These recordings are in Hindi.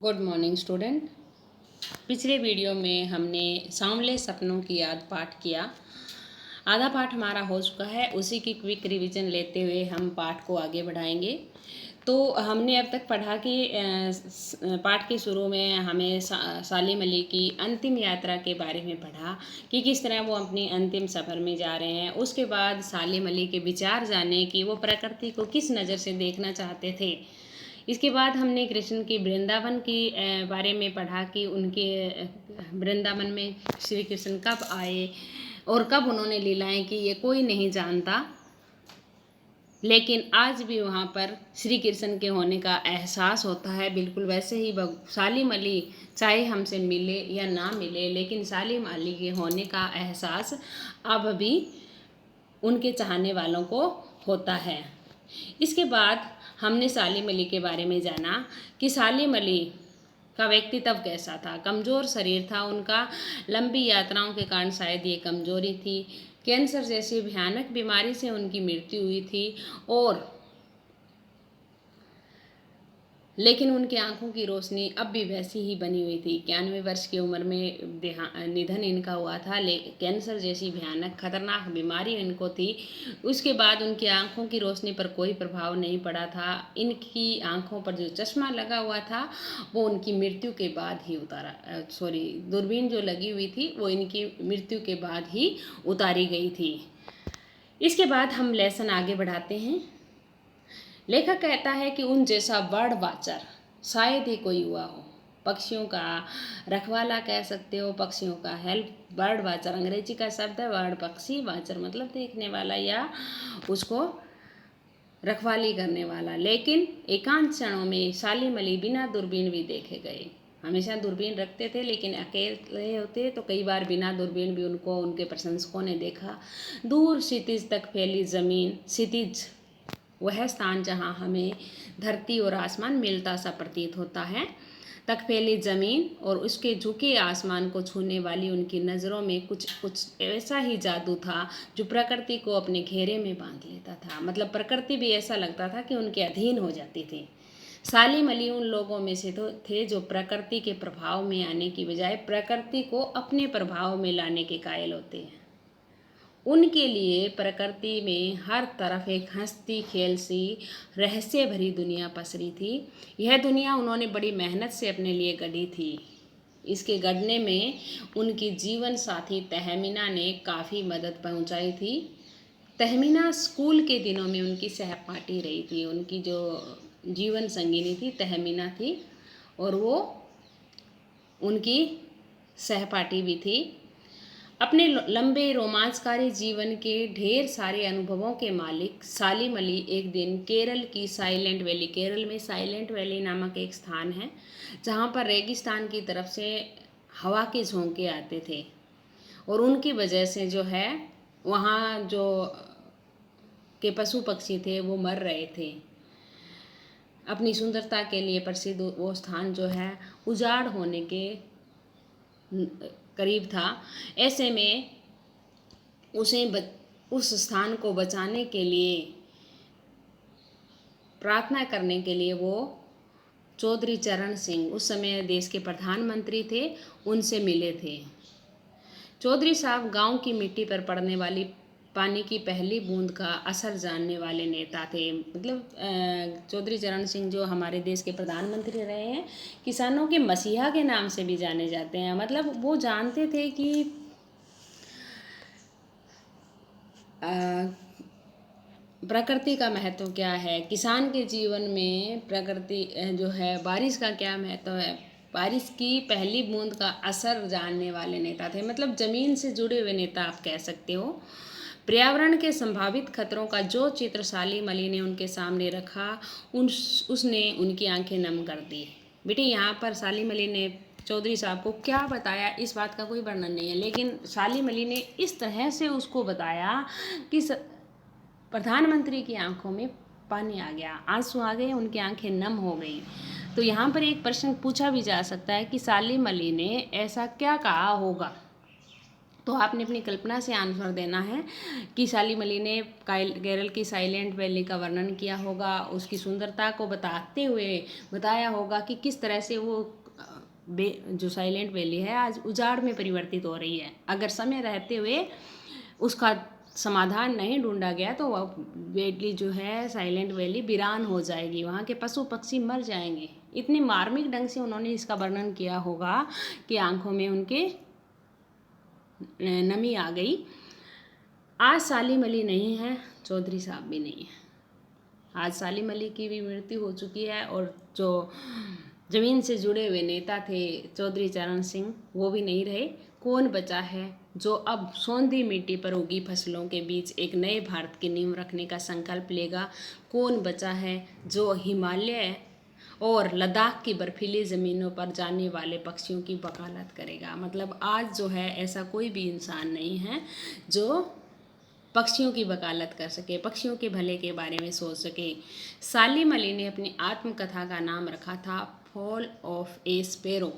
Good morning student. पिछले वीडियो में हमने सांवले सपनों की याद पाठ किया। आधा पाठ हमारा हो चुका है, उसी की क्विक रिवीजन लेते हुए हम पाठ को आगे बढ़ाएंगे। तो हमने अब तक पढ़ा कि पाठ के शुरू में हमें सालिम अली की अंतिम यात्रा के बारे में पढ़ा कि किस तरह वो अपनी अंतिम सफ़र में जा रहे हैं। उसके बाद सालिम अली के विचार जाने कि वो प्रकृति को किस नज़र से देखना चाहते थे। इसके बाद हमने कृष्ण की वृंदावन की बारे में पढ़ा कि उनके वृंदावन में श्री कृष्ण कब आए और कब उन्होंने लीलाएं की ये कोई नहीं जानता, लेकिन आज भी वहाँ पर श्री कृष्ण के होने का एहसास होता है। बिल्कुल वैसे ही सालिम अली चाहे हमसे मिले या ना मिले, लेकिन सालिम अली के होने का एहसास अब भी उनके चाहने वालों को होता है। इसके बाद हमने सालिम अली के बारे में जाना कि सालिम अली का व्यक्तित्व कैसा था। कमज़ोर शरीर था उनका, लंबी यात्राओं के कारण शायद ये कमज़ोरी थी। कैंसर जैसी भयानक बीमारी से उनकी मृत्यु हुई थी और लेकिन उनकी आंखों की रोशनी अब भी वैसी ही बनी हुई थी। 91 वर्ष की उम्र में निधन इनका हुआ था। कैंसर जैसी भयानक खतरनाक बीमारी इनको थी। उसके बाद उनकी आंखों की रोशनी पर कोई प्रभाव नहीं पड़ा था। इनकी आंखों पर जो चश्मा लगा हुआ था वो उनकी मृत्यु के बाद ही दूरबीन जो लगी हुई थी वो इनकी मृत्यु के बाद ही उतारी गई थी। इसके बाद हम लेसन आगे बढ़ाते हैं। लेखक कहता है कि उन जैसा बर्ड वाचर शायद ही कोई हुआ हो। पक्षियों का रखवाला कह सकते हो, पक्षियों का हेल्प। बर्ड वाचर अंग्रेजी का शब्द है, बर्ड पक्षी, वाचर मतलब देखने वाला या उसको रखवाली करने वाला। लेकिन एकांत क्षणों में सालिम अली बिना दूरबीन भी देखे गए। हमेशा दूरबीन रखते थे, लेकिन अकेले होते तो कई बार बिना दूरबीन भी उनको उनके प्रशंसकों ने देखा। दूर क्षितिज तक फैली जमीन, क्षितिज वह स्थान जहाँ हमें धरती और आसमान मिलता सा प्रतीत होता है, तक फैली ज़मीन और उसके झुके आसमान को छूने वाली उनकी नज़रों में कुछ ऐसा ही जादू था जो प्रकृति को अपने घेरे में बांध लेता था। मतलब प्रकृति भी ऐसा लगता था कि उनके अधीन हो जाती थी। सालिम अली उन लोगों में से तो थे जो प्रकृति के प्रभाव में आने की बजाय प्रकृति को अपने प्रभाव में लाने के कायल होते हैं। उनके लिए प्रकृति में हर तरफ एक हंसती खेलती रहस्य भरी दुनिया पसरी थी। यह दुनिया उन्होंने बड़ी मेहनत से अपने लिए गढ़ी थी। इसके गढ़ने में उनकी जीवन साथी तहमीना ने काफ़ी मदद पहुंचाई थी। तहमीना स्कूल के दिनों में उनकी सहपाठी रही थी। उनकी जो जीवन संगिनी थी तहमीना थी और वो उनकी सहपाठी भी थी। अपने लंबे रोमांचकारी जीवन के ढेर सारे अनुभवों के मालिक सालिम अली एक दिन केरल की साइलेंट वैली, केरल में साइलेंट वैली नामक एक स्थान है जहाँ पर रेगिस्तान की तरफ से हवा के झोंके आते थे और उनकी वजह से जो है वहाँ जो के पशु पक्षी थे वो मर रहे थे। अपनी सुंदरता के लिए प्रसिद्ध वो स्थान जो है उजाड़ होने के करीब था। ऐसे में उस स्थान को बचाने के लिए, प्रार्थना करने के लिए वो चौधरी चरण सिंह, उस समय देश के प्रधानमंत्री थे, उनसे मिले थे। चौधरी साहब गांव की मिट्टी पर पड़ने वाली पानी की पहली बूंद का असर जानने वाले नेता थे। मतलब चौधरी चरण सिंह जो हमारे देश के प्रधानमंत्री रहे हैं, किसानों के मसीहा के नाम से भी जाने जाते हैं। मतलब वो जानते थे कि प्रकृति का महत्व क्या है, किसान के जीवन में प्रकृति जो है बारिश का क्या महत्व है, बारिश की पहली बूंद का असर जानने वाले नेता थे। मतलब ज़मीन से जुड़े हुए नेता आप कह सकते हो। पर्यावरण के संभावित खतरों का जो चित्र सालिम अली ने उनके सामने रखा उसने उनकी आंखें नम कर दी। बेटे यहाँ पर सालिम अली ने चौधरी साहब को क्या बताया इस बात का कोई वर्णन नहीं है, लेकिन सालिम अली ने इस तरह से उसको बताया कि प्रधानमंत्री की आंखों में पानी आ गया, आंसू आ गए, उनकी आंखें नम हो गई। तो यहाँ पर एक प्रश्न पूछा भी जा सकता है कि सालिम अली ने ऐसा क्या कहा होगा तो आपने अपनी कल्पना से आंसर देना है कि सालिम अली ने केरल की साइलेंट वैली का वर्णन किया होगा, उसकी सुंदरता को बताते हुए बताया होगा कि किस तरह से वो जो साइलेंट वैली है आज उजाड़ में परिवर्तित हो रही है। अगर समय रहते हुए उसका समाधान नहीं ढूंढा गया तो वह वैली जो है साइलेंट वैली वीरान हो जाएगी, वहाँ के पशु पक्षी मर जाएंगे। इतनी मार्मिक ढंग से उन्होंने इसका वर्णन किया होगा कि आंखों में उनके नमी आ गई। आज सालिम अली नहीं है, चौधरी साहब भी नहीं है। आज सालिम अली की भी मृत्यु हो चुकी है और जो ज़मीन से जुड़े हुए नेता थे चौधरी चरण सिंह, वो भी नहीं रहे। कौन बचा है जो अब सौंधी मिट्टी पर उगी फसलों के बीच एक नए भारत की नींव रखने का संकल्प लेगा? कौन बचा है जो हिमालय और लद्दाख की बर्फीली ज़मीनों पर जाने वाले पक्षियों की वकालत करेगा? मतलब आज जो है ऐसा कोई भी इंसान नहीं है जो पक्षियों की वकालत कर सके, पक्षियों के भले के बारे में सोच सके। सालिम अली ने अपनी आत्मकथा का नाम रखा था फॉल ऑफ ए स्पैरो।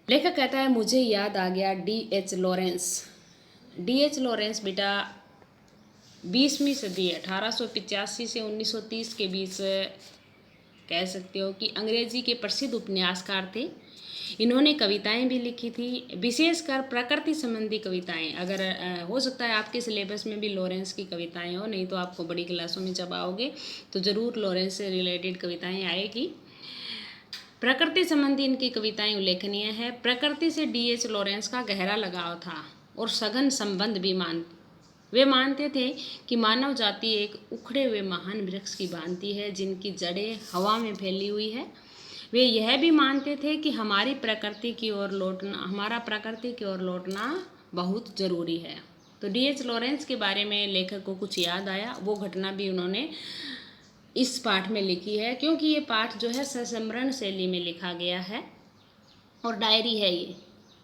लेखक कहता है, मुझे याद आ गया D.H. लॉरेंस। D.H. लॉरेंस बेटा 20वीं सदी 1885 से 1930 के बीच कह सकते हो कि अंग्रेजी के प्रसिद्ध उपन्यासकार थे। इन्होंने कविताएं भी लिखी थी, विशेषकर प्रकृति संबंधी कविताएं। अगर हो सकता है आपके सिलेबस में भी लॉरेंस की कविताएं हो, नहीं तो आपको बड़ी क्लासों में जब आओगे तो ज़रूर लॉरेंस से रिलेटेड कविताएं आएगी। प्रकृति संबंधी इनकी कविताएं उल्लेखनीय है। प्रकृति से D.H. लॉरेंस का गहरा लगाव था और सघन संबंध भी वे मानते थे कि मानव जाति एक उखड़े हुए महान वृक्ष की भांति है जिनकी जड़ें हवा में फैली हुई है। वे यह भी मानते थे कि हमारा प्रकृति की ओर लौटना बहुत ज़रूरी है। तो D.H. लॉरेंस के बारे में लेखक को कुछ याद आया, वो घटना भी उन्होंने इस पाठ में लिखी है, क्योंकि ये पाठ जो है संस्मरण शैली में लिखा गया है और डायरी है ये।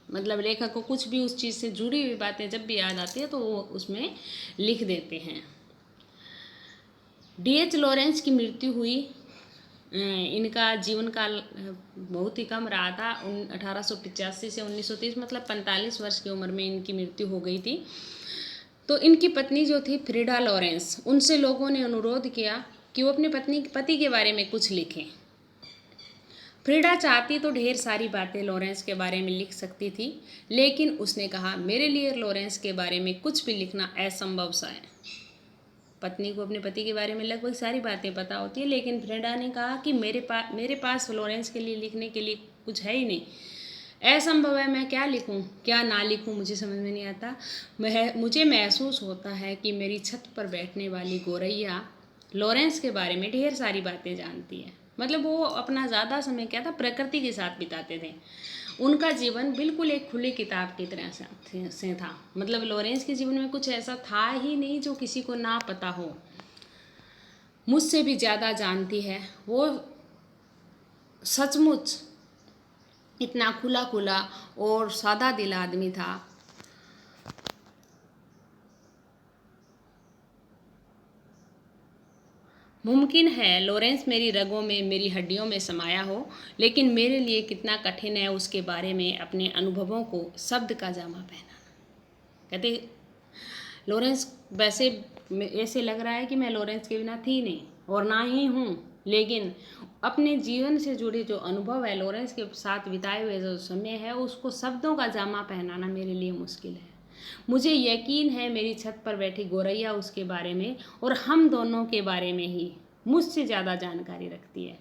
मतलब लेखक को कुछ भी उस चीज़ से जुड़ी हुई बातें जब भी याद आती है तो वो उसमें लिख देते हैं। D.H. लॉरेंस की मृत्यु हुई, इनका जीवन काल बहुत ही कम रहा था। 1885 से 1930 मतलब 45 वर्ष की उम्र में इनकी मृत्यु हो गई थी। तो इनकी पत्नी जो थी फ्रीडा लॉरेंस, उनसे लोगों ने अनुरोध किया कि वो अपने पति के बारे में कुछ लिखें। फ्रीडा चाहती तो ढेर सारी बातें लॉरेंस के बारे में लिख सकती थी, लेकिन उसने कहा, मेरे लिए लॉरेंस के बारे में कुछ भी लिखना असंभव सा है। पत्नी को अपने पति के बारे में लगभग सारी बातें पता होती है, लेकिन फ्रीडा ने कहा कि मेरे पास लॉरेंस के लिए लिखने के लिए कुछ है ही नहीं, असंभव है। मैं क्या लिखूं, क्या ना लिखूं, मुझे समझ में नहीं आता। मुझे महसूस होता है कि मेरी छत पर बैठने वाली गोरैया लॉरेंस के बारे में ढेर सारी बातें जानती है। मतलब वो अपना ज़्यादा समय क्या था, प्रकृति के साथ बिताते थे। उनका जीवन बिल्कुल एक खुली किताब की तरह से था। मतलब लॉरेंस के जीवन में कुछ ऐसा था ही नहीं जो किसी को ना पता हो। मुझसे भी ज़्यादा जानती है। वो सचमुच इतना खुला और सादा दिल आदमी था। मुमकिन है लॉरेंस मेरी रगों में, मेरी हड्डियों में समाया हो, लेकिन मेरे लिए कितना कठिन है उसके बारे में अपने अनुभवों को शब्द का जामा पहनाना। कहते लॉरेंस वैसे ऐसे लग रहा है कि मैं लॉरेंस के बिना थी नहीं और ना ही हूँ, लेकिन अपने जीवन से जुड़े जो अनुभव है, लॉरेंस के साथ बिताए हुए जो समय है, उसको शब्दों का जामा पहनाना मेरे लिए मुश्किल है। मुझे यकीन है मेरी छत पर बैठी गोरैया उसके बारे में और हम दोनों के बारे में ही मुझसे ज़्यादा जानकारी रखती है।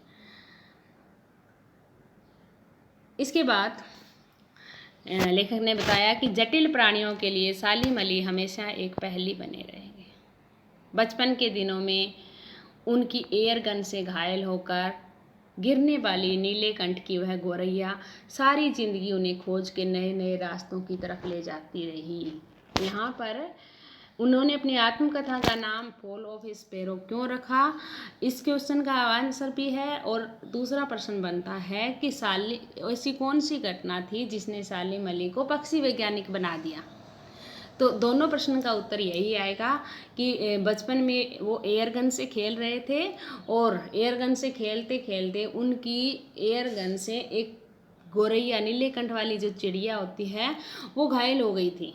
इसके बाद लेखक ने बताया कि जटिल प्राणियों के लिए सालिम अली हमेशा एक पहेली बने रहेंगे। बचपन के दिनों में उनकी एयर गन से घायल होकर गिरने वाली नीलेकंठ की वह गोरैया सारी जिंदगी उन्हें खोज के नए नए रास्तों की तरफ ले जाती रही। यहाँ पर उन्होंने अपनी आत्मकथा का नाम फॉल ऑफ स्पैरो क्यों रखा, इस क्वेश्चन का आंसर भी है। और दूसरा प्रश्न बनता है कि ऐसी कौन सी घटना थी जिसने सालिम अली को पक्षी वैज्ञानिक बना दिया। तो दोनों प्रश्न का उत्तर यही आएगा कि बचपन में वो एयरगन से खेल रहे थे और एयरगन से खेलते खेलते उनकी एयरगन से एक गोरैया नीलेकंठ वाली जो चिड़िया होती है वो घायल हो गई थी।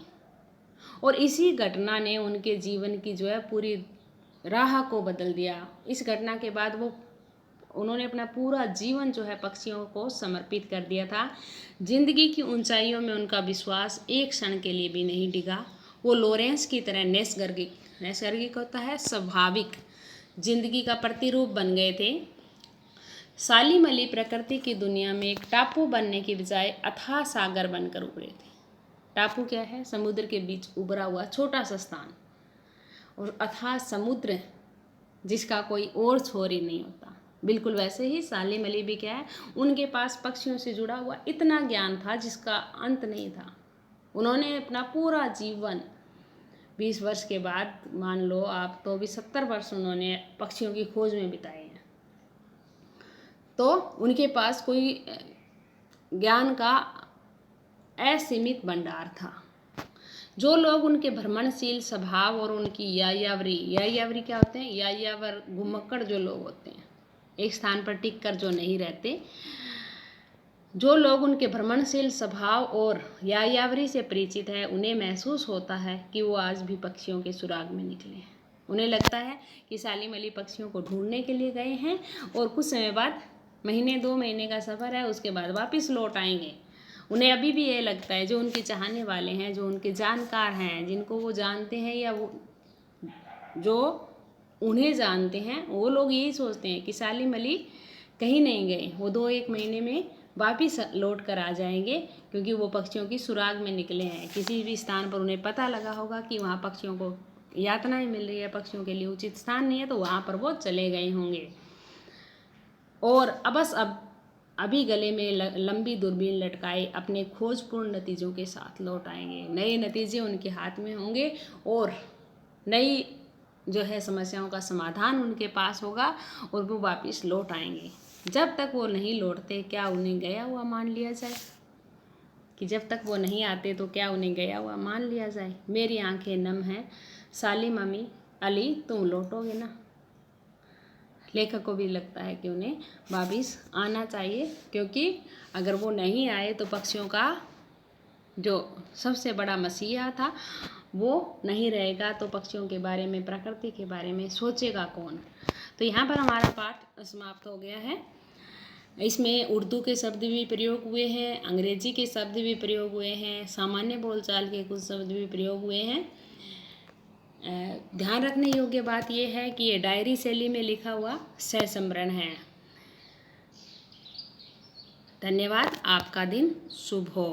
और इसी घटना ने उनके जीवन की जो है पूरी राह को बदल दिया। इस घटना के बाद उन्होंने अपना पूरा जीवन जो है पक्षियों को समर्पित कर दिया था। जिंदगी की ऊंचाइयों में उनका विश्वास एक क्षण के लिए भी नहीं डिगा। वो लॉरेंस की तरह नैसर्गिक होता है, स्वाभाविक जिंदगी का प्रतिरूप बन गए थे। सालिम अली प्रकृति की दुनिया में एक टापू बनने की बजाय अथाह सागर बनकर उभरे थे। टापू क्या है? समुद्र के बीच उभरा हुआ छोटा सा स्थान। और अथाह समुद्र जिसका कोई और छोर ही नहीं होता। बिल्कुल वैसे ही सालिम अली भी क्या है, उनके पास पक्षियों से जुड़ा हुआ इतना ज्ञान था जिसका अंत नहीं था। उन्होंने अपना पूरा जीवन 20 वर्ष के बाद मान लो आप, तो भी 70 वर्ष उन्होंने पक्षियों की खोज में बिताए हैं। तो उनके पास कोई ज्ञान का असीमित भंडार था। जो लोग उनके भ्रमणशील स्वभाव और उनकी यायावरी क्या होते हैं? यायावर घुमक्कड़ जो लोग होते हैं, एक स्थान पर टिक कर जो नहीं रहते, जो लोग उनके भ्रमणशील स्वभाव और यायावरी से परिचित है, उन्हें महसूस होता है कि वो आज भी पक्षियों के सुराग में निकले हैं। उन्हें लगता है कि सालिम अली पक्षियों को ढूंढने के लिए गए हैं और कुछ समय बाद, महीने 2 महीने का सफ़र है, उसके बाद वापस लौट आएंगे। उन्हें अभी भी ये लगता है, जो उनके चाहने वाले हैं, जो उनके जानकार हैं, जिनको वो जानते हैं या वो जो उन्हें जानते हैं, वो लोग यही सोचते हैं कि सालिम अली कहीं नहीं गए, वो 2-1 महीने में वापस लौट कर आ जाएंगे, क्योंकि वो पक्षियों की सुराग में निकले हैं। किसी भी स्थान पर उन्हें पता लगा होगा कि वहाँ पक्षियों को यातनाएं मिल रही है, पक्षियों के लिए उचित स्थान नहीं है, तो वहाँ पर वो चले गए होंगे। और अब अभी गले में लंबी दूरबीन लटकाए अपने खोजपूर्ण नतीजों के साथ लौट आएंगे। नए नतीजे उनके हाथ में होंगे और नई जो है समस्याओं का समाधान उनके पास होगा और वो वापस लौट आएंगे। जब तक वो नहीं लौटते, क्या उन्हें गया हुआ मान लिया जाए? कि जब तक वो नहीं आते तो क्या उन्हें गया हुआ मान लिया जाए? मेरी आंखें नम हैं, सालिम अली तुम लौटोगे ना? लेखक को भी लगता है कि उन्हें वापस आना चाहिए, क्योंकि अगर वो नहीं आए तो पक्षियों का जो सबसे बड़ा मसीहा था वो नहीं रहेगा, तो पक्षियों के बारे में, प्रकृति के बारे में सोचेगा कौन? तो यहाँ पर हमारा पाठ समाप्त हो गया है। इसमें उर्दू के शब्द भी प्रयोग हुए हैं, अंग्रेजी के शब्द भी प्रयोग हुए हैं, सामान्य बोलचाल के कुछ शब्द भी प्रयोग हुए हैं। ध्यान रखने योग्य बात यह है कि ये डायरी शैली में लिखा हुआ सहसंबरण है। धन्यवाद। आपका दिन शुभ हो।